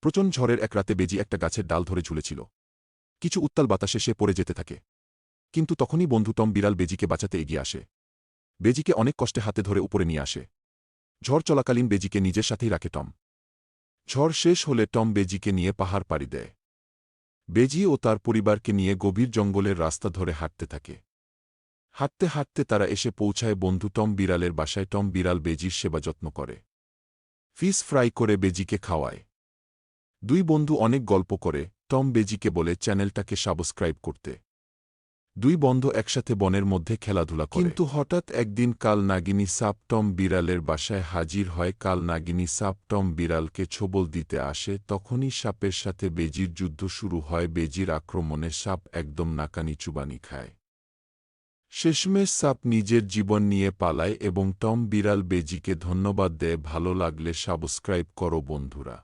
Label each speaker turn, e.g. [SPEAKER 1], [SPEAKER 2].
[SPEAKER 1] প্রচণ্ড ঝড়ের এক রাতে বেজি একটা গাছের ডাল ধরে ঝুলেছিল। কিছু উত্তাল বাতাসে সে পড়ে যেতে থাকে। কিন্তু তখনই বন্ধু টম বিড়াল বেজিকে বাঁচাতে এগিয়ে আসে। বেজিকে অনেক কষ্টে হাতে ধরে উপরে নিয়ে আসে। ঝড় চলাকালীন বেজিকে নিজের সাথেই রাখে টম। ঝড় শেষ হলে টম বেজিকে নিয়ে পাহাড় পাড়ি দেয়। বেজি ও তার পরিবারকে নিয়ে গভীর জঙ্গলের রাস্তা ধরে হাঁটতে থাকে। হাঁটতে হাঁটতে তারা এসে পৌঁছায় বন্ধু টম বিড়ালের বাসায়। টম বিড়াল বেজির সেবা যত্ন করে, ফিশ ফ্রাই করে বেজিকে খাওয়ায়। দুই বন্ধু অনেক গল্প করে। টম বেজিকে বলে চ্যানেলটাকে সাবস্ক্রাইব করতে। দুই বন্ধু একসাথে বনের মধ্যে খেলাধুলা করে। কিন্তু হঠাৎ একদিন কাল নাগিনী সাপ টম বিড়ালের বাসায় হাজির হয়। কাল নাগিনী সাপ টম বিড়ালকে ছোবল দিতে আসে। তখনই সাপের সাথে বেজির যুদ্ধ শুরু হয়। বেজির আক্রমণে সাপ একদম নাকানি চুবানি খায়। শেষমেশ সাপ নিজের জীবন নিয়ে পালায় এবং টম বিড়াল বেজিকে ধন্যবাদ দেয়। ভালো লাগলে সাবস্ক্রাইব করো বন্ধুরা।